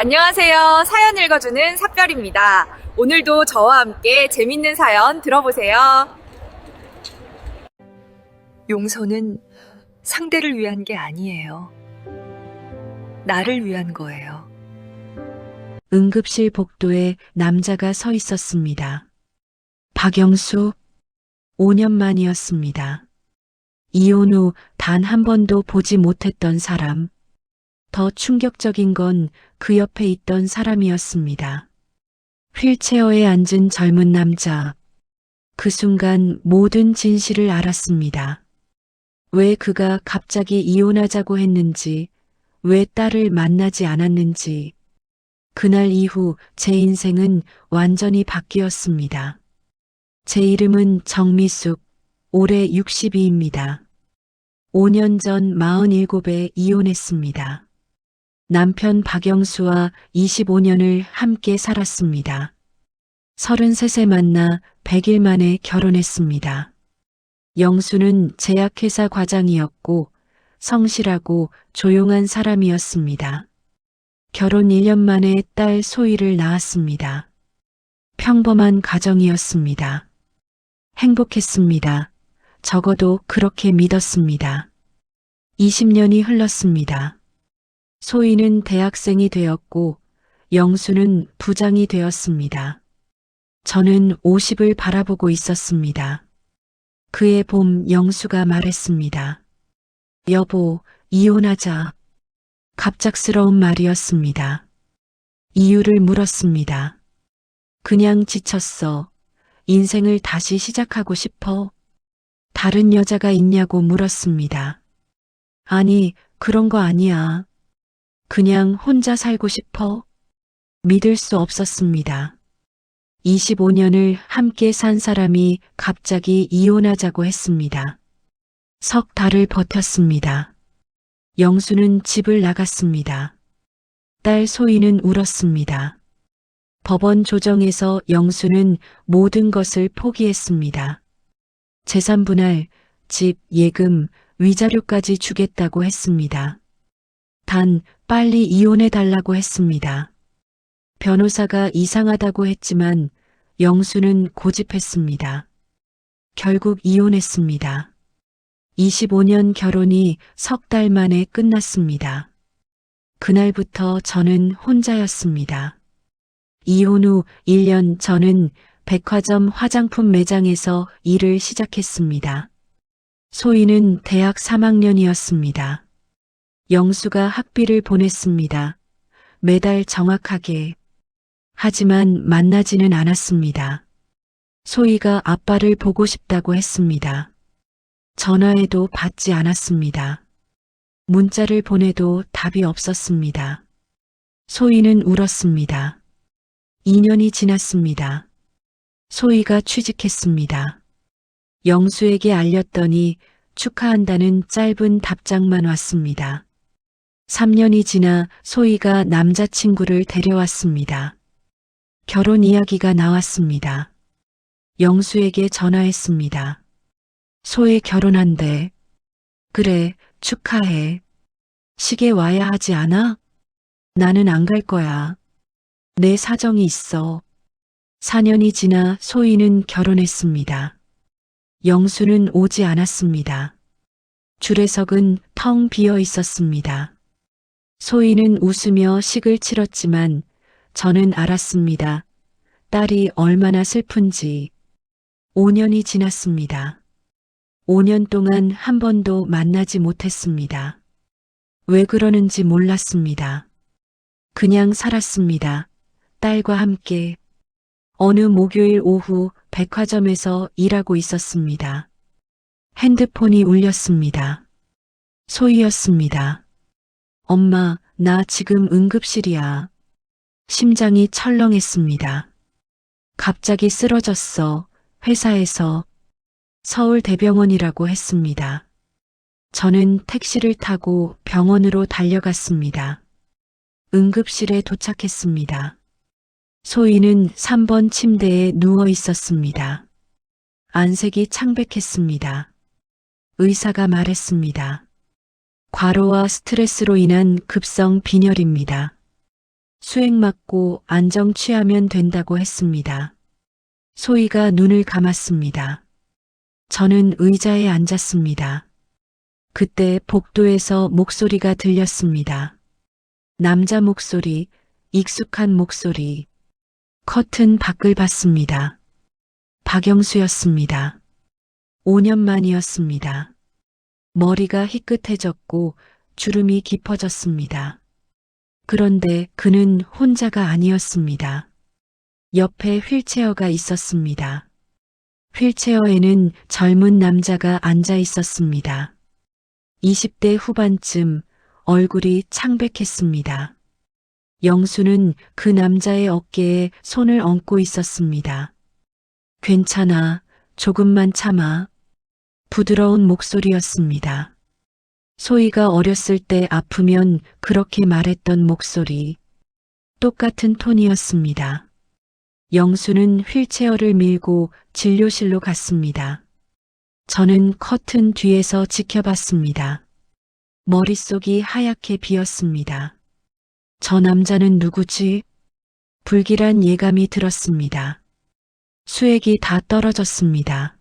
안녕하세요. 사연 읽어주는 삽별입니다. 오늘도 저와 함께 재밌는 사연 들어보세요. 용서는 상대를 위한 게 아니에요. 나를 위한 거예요. 응급실 복도에 남자가 서 있었습니다. 박영수, 5년 만이었습니다. 이혼 후 단 한 번도 보지 못했던 사람. 더 충격적인 건 그 옆에 있던 사람이었습니다. 휠체어에 앉은 젊은 남자. 그 순간 모든 진실을 알았습니다. 왜 그가 갑자기 이혼하자고 했는지, 왜 딸을 만나지 않았는지. 그날 이후 제 인생은 완전히 바뀌었습니다. 제 이름은 정미숙, 올해 62입니다. 5년 전 47에 이혼했습니다. 남편 박영수와 25년을 함께 살았습니다. 33세 만나 100일 만에 결혼했습니다. 영수는 제약회사 과장이었고 성실하고 조용한 사람이었습니다. 결혼 1년 만에 딸 소희를 낳았습니다. 평범한 가정이었습니다. 행복했습니다. 적어도 그렇게 믿었습니다. 20년이 흘렀습니다. 소희는 대학생이 되었고 영수는 부장이 되었습니다. 저는 50을 바라보고 있었습니다. 그해 봄 영수가 말했습니다. 여보, 이혼하자. 갑작스러운 말이었습니다. 이유를 물었습니다. 그냥 지쳤어. 인생을 다시 시작하고 싶어. 다른 여자가 있냐고 물었습니다. 아니, 그런 거 아니야. 그냥 혼자 살고 싶어. 믿을 수 없었습니다. 25년을 함께 산 사람이 갑자기 이혼하자고 했습니다. 석 달을 버텼습니다. 영수는 집을 나갔습니다. 딸 소희는 울었습니다. 법원 조정에서 영수는 모든 것을 포기했습니다. 재산 분할, 집, 예금, 위자료까지 주겠다고 했습니다. 단 빨리 이혼해달라고 했습니다. 변호사가 이상하다고 했지만 영수는 고집했습니다. 결국 이혼했습니다. 25년 결혼이 석 달 만에 끝났습니다. 그날부터 저는 혼자였습니다. 이혼 후 1년 저는 백화점 화장품 매장에서 일을 시작했습니다. 소희는 대학 3학년이었습니다. 영수가 학비를 보냈습니다. 매달 정확하게. 하지만 만나지는 않았습니다. 소희가 아빠를 보고 싶다고 했습니다. 전화해도 받지 않았습니다. 문자를 보내도 답이 없었습니다. 소희는 울었습니다. 2년이 지났습니다. 소희가 취직했습니다. 영수에게 알렸더니 축하한다는 짧은 답장만 왔습니다. 3년이 지나 소희가 남자친구를 데려왔습니다. 결혼 이야기가 나왔습니다. 영수에게 전화했습니다. 소희 결혼한대. 그래, 축하해. 시계 와야 하지 않아? 나는 안 갈 거야. 내 사정이 있어. 4년이 지나 소희는 결혼했습니다. 영수는 오지 않았습니다. 주례석은 텅 비어 있었습니다. 소희는 웃으며 식을 치렀지만 저는 알았습니다. 딸이 얼마나 슬픈지. 5년이 지났습니다. 5년 동안 한 번도 만나지 못했습니다. 왜 그러는지 몰랐습니다. 그냥 살았습니다. 딸과 함께. 어느 목요일 오후 백화점에서 일하고 있었습니다. 핸드폰이 울렸습니다. 소희였습니다. 엄마, 나 지금 응급실이야. 심장이 철렁했습니다. 갑자기 쓰러졌어. 회사에서. 서울대병원이라고 했습니다. 저는 택시를 타고 병원으로 달려갔습니다. 응급실에 도착했습니다. 소희는 3번 침대에 누워 있었습니다. 안색이 창백했습니다. 의사가 말했습니다. 과로와 스트레스로 인한 급성 빈혈입니다. 수액 맞고 안정 취하면 된다고 했습니다. 소희가 눈을 감았습니다. 저는 의자에 앉았습니다. 그때 복도에서 목소리가 들렸습니다. 남자 목소리, 익숙한 목소리. 커튼 밖을 봤습니다. 박영수였습니다. 5년 만이었습니다. 머리가 희끗해졌고 주름이 깊어졌습니다. 그런데 그는 혼자가 아니었습니다. 옆에 휠체어가 있었습니다. 휠체어에는 젊은 남자가 앉아 있었습니다. 20대 후반쯤 얼굴이 창백했습니다. 영수는 그 남자의 어깨에 손을 얹고 있었습니다. 괜찮아, 조금만 참아. 부드러운 목소리였습니다. 소희가 어렸을 때 아프면 그렇게 말했던 목소리. 똑같은 톤이었습니다. 영수는 휠체어를 밀고 진료실로 갔습니다. 저는 커튼 뒤에서 지켜봤습니다. 머릿속이 하얗게 비었습니다. 저 남자는 누구지? 불길한 예감이 들었습니다. 수액이 다 떨어졌습니다.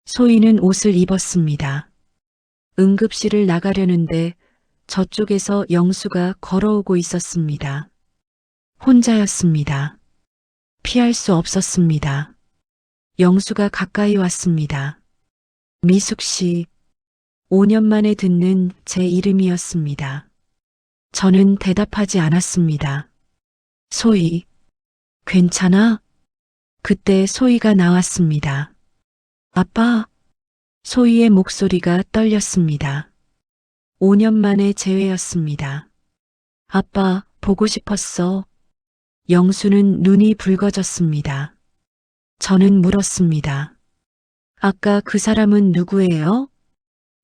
소희는 옷을 입었습니다. 응급실을 나가려는데 저쪽에서 영수가 걸어오고 있었습니다. 혼자였습니다. 피할 수 없었습니다. 영수가 가까이 왔습니다. 미숙 씨, 5년 만에 듣는 제 이름이었습니다. 저는 대답하지 않았습니다. 소희, 괜찮아? 그때 소희가 나왔습니다. 아빠, 소희의 목소리가 떨렸습니다. 5년 만에 재회였습니다. 아빠, 보고 싶었어. 영수는 눈이 붉어졌습니다. 저는 물었습니다. 아까 그 사람은 누구예요?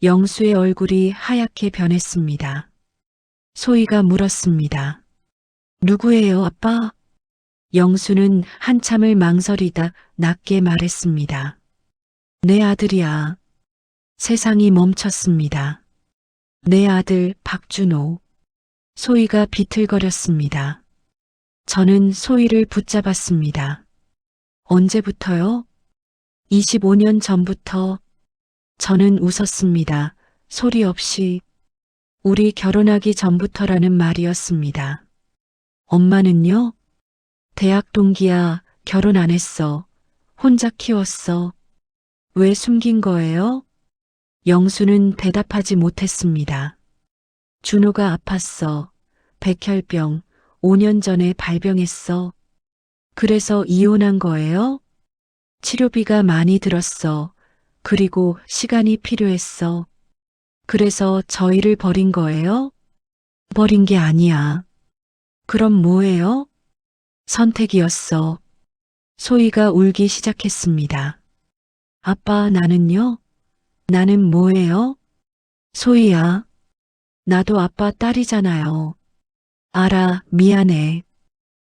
영수의 얼굴이 하얗게 변했습니다. 소희가 물었습니다. 누구예요, 아빠? 영수는 한참을 망설이다 낮게 말했습니다. 내 아들이야. 세상이 멈췄습니다. 내 아들 박준호. 소희가 비틀거렸습니다. 저는 소희를 붙잡았습니다. 언제부터요? 25년 전부터. 저는 웃었습니다. 소리 없이. 우리 결혼하기 전부터라는 말이었습니다. 엄마는요? 대학 동기야, 결혼 안 했어. 혼자 키웠어. 왜 숨긴 거예요? 영수는 대답하지 못했습니다. 준호가 아팠어. 백혈병, 5년 전에 발병했어. 그래서 이혼한 거예요? 치료비가 많이 들었어. 그리고 시간이 필요했어. 그래서 저희를 버린 거예요? 버린 게 아니야. 그럼 뭐예요? 선택이었어. 소희가 울기 시작했습니다. 아빠, 나는요? 나는 뭐예요? 소희야, 나도 아빠 딸이잖아요. 알아, 미안해.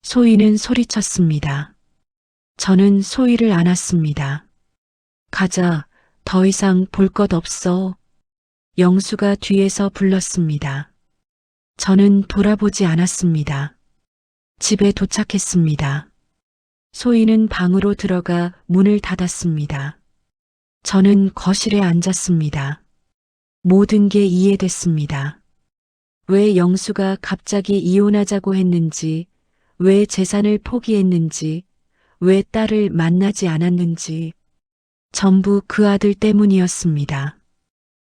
소희는 소리쳤습니다. 저는 소희를 안았습니다. 가자, 더 이상 볼 것 없어. 영수가 뒤에서 불렀습니다. 저는 돌아보지 않았습니다. 집에 도착했습니다. 소희는 방으로 들어가 문을 닫았습니다. 저는 거실에 앉았습니다. 모든 게 이해됐습니다. 왜 영수가 갑자기 이혼하자고 했는지, 왜 재산을 포기했는지, 왜 딸을 만나지 않았는지, 전부 그 아들 때문이었습니다.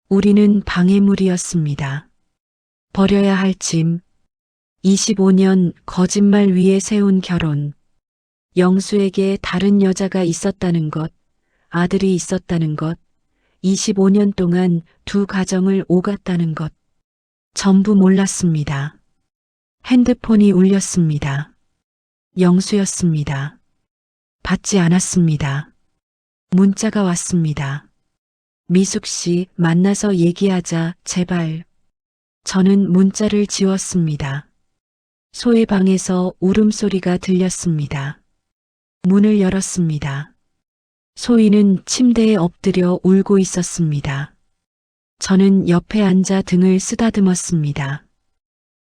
우리는 방해물이었습니다. 버려야 할 짐, 25년 거짓말 위에 세운 결혼, 영수에게 다른 여자가 있었다는 것, 아들이 있었다는 것, 25년 동안 두 가정을 오갔다는 것, 전부 몰랐습니다. 핸드폰이 울렸습니다. 영수였습니다. 받지 않았습니다. 문자가 왔습니다. 미숙 씨, 만나서 얘기하자, 제발. 저는 문자를 지웠습니다. 소의 방에서 울음소리가 들렸습니다. 문을 열었습니다. 소희는 침대에 엎드려 울고 있었습니다. 저는 옆에 앉아 등을 쓰다듬었습니다.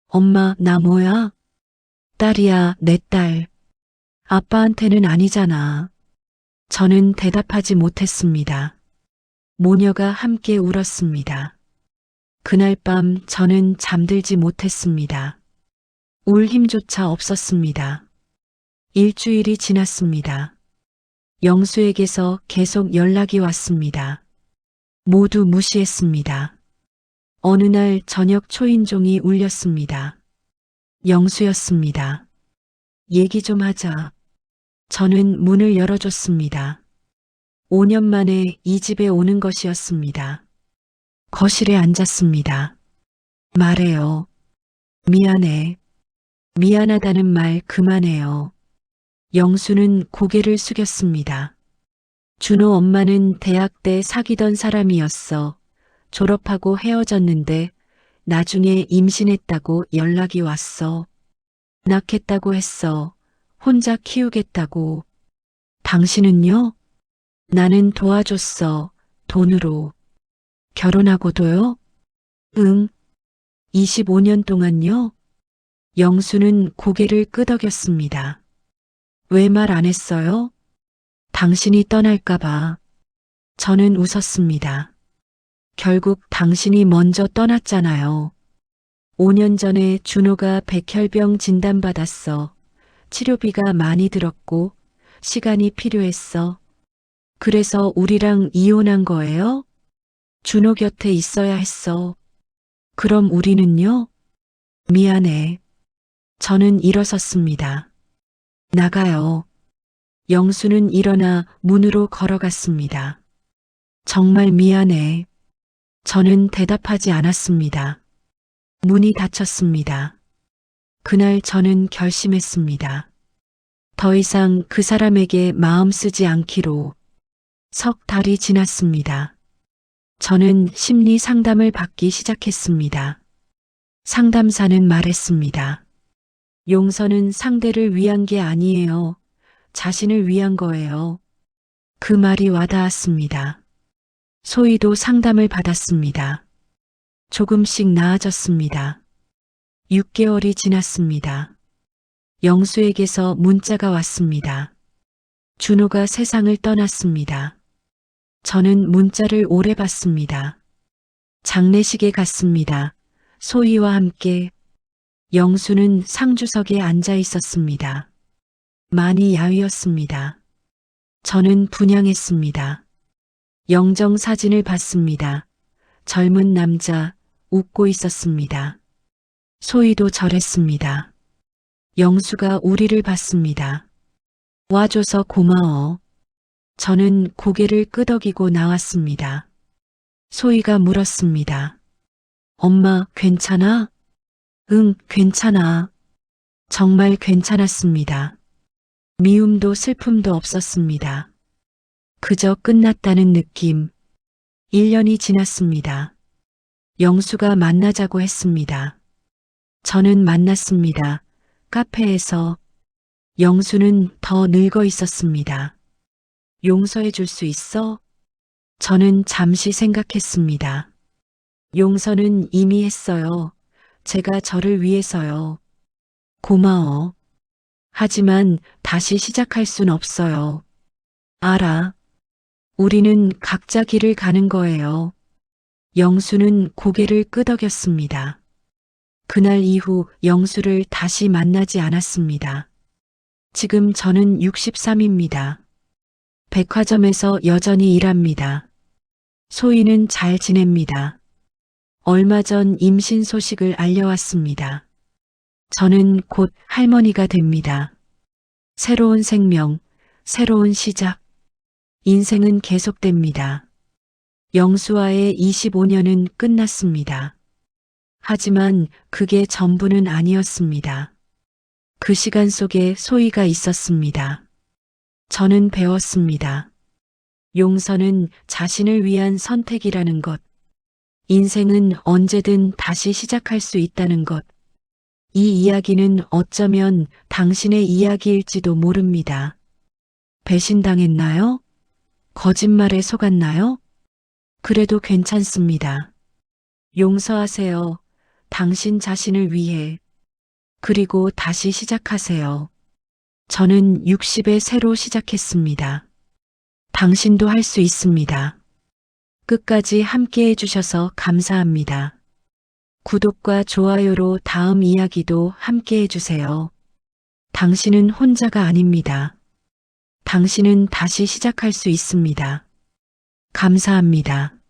엄마, 나 뭐야? 딸이야, 내 딸. 아빠한테는 아니잖아. 저는 대답하지 못했습니다. 모녀가 함께 울었습니다. 그날 밤 저는 잠들지 못했습니다. 울 힘조차 없었습니다. 일주일이 지났습니다. 영수에게서 계속 연락이 왔습니다. 모두 무시했습니다. 어느 날 저녁 초인종이 울렸습니다. 영수였습니다. 얘기 좀 하자. 저는 문을 열어줬습니다. 5년 만에 이 집에 오는 것이었습니다. 거실에 앉았습니다. 말해요. 미안해. 미안하다는 말 그만해요. 영수는 고개를 숙였습니다. 준호 엄마는 대학 때 사귀던 사람이었어. 졸업하고 헤어졌는데 나중에 임신했다고 연락이 왔어. 낳겠다고 했어. 혼자 키우겠다고. 당신은요? 나는 도와줬어. 돈으로. 결혼하고도요? 응. 25년 동안요? 영수는 고개를 끄덕였습니다. 왜 말 안 했어요? 당신이 떠날까봐. 저는 웃었습니다. 결국 당신이 먼저 떠났잖아요. 5년 전에 준호가 백혈병 진단받았어. 치료비가 많이 들었고 시간이 필요했어. 그래서 우리랑 이혼한 거예요? 준호 곁에 있어야 했어. 그럼 우리는요? 미안해. 저는 일어섰습니다. 나가요. 영수는 일어나 문으로 걸어갔습니다. 정말 미안해. 저는 대답하지 않았습니다. 문이 닫혔습니다. 그날 저는 결심했습니다. 더 이상 그 사람에게 마음 쓰지 않기로. 석 달이 지났습니다. 저는 심리 상담을 받기 시작했습니다. 상담사는 말했습니다. 용서는 상대를 위한 게 아니에요. 자신을 위한 거예요. 그 말이 와닿았습니다. 소희도 상담을 받았습니다. 조금씩 나아졌습니다. 6개월이 지났습니다. 영수에게서 문자가 왔습니다. 준호가 세상을 떠났습니다. 저는 문자를 오래 봤습니다. 장례식에 갔습니다. 소희와 함께. 영수는 상주석에 앉아 있었습니다. 많이 야위었습니다. 저는 분양했습니다. 영정 사진을 봤습니다. 젊은 남자 웃고 있었습니다. 소희도 저랬습니다. 영수가 우리를 봤습니다. 와줘서 고마워. 저는 고개를 끄덕이고 나왔습니다. 소희가 물었습니다. 엄마, 괜찮아? 응, 괜찮아. 정말 괜찮았습니다. 미움도 슬픔도 없었습니다. 그저 끝났다는 느낌. 1년이 지났습니다. 영수가 만나자고 했습니다. 저는 만났습니다. 카페에서. 영수는 더 늙어 있었습니다. 용서해 줄 수 있어? 저는 잠시 생각했습니다. 용서는 이미 했어요. 제가 저를 위해서요. 고마워. 하지만 다시 시작할 순 없어요. 알아. 우리는 각자 길을 가는 거예요. 영수는 고개를 끄덕였습니다. 그날 이후 영수를 다시 만나지 않았습니다. 지금 저는 63입니다. 백화점에서 여전히 일합니다. 소희는 잘 지냅니다. 얼마 전 임신 소식을 알려왔습니다. 저는 곧 할머니가 됩니다. 새로운 생명, 새로운 시작. 인생은 계속됩니다. 영수와의 25년은 끝났습니다. 하지만 그게 전부는 아니었습니다. 그 시간 속에 소희가 있었습니다. 저는 배웠습니다. 용서는 자신을 위한 선택이라는 것. 인생은 언제든 다시 시작할 수 있다는 것. 이 이야기는 어쩌면 당신의 이야기일지도 모릅니다. 배신당했나요? 거짓말에 속았나요? 그래도 괜찮습니다. 용서하세요. 당신 자신을 위해. 그리고 다시 시작하세요. 저는 60에 새로 시작했습니다. 당신도 할 수 있습니다. 끝까지 함께 해주셔서 감사합니다. 구독과 좋아요로 다음 이야기도 함께 해주세요. 당신은 혼자가 아닙니다. 당신은 다시 시작할 수 있습니다. 감사합니다.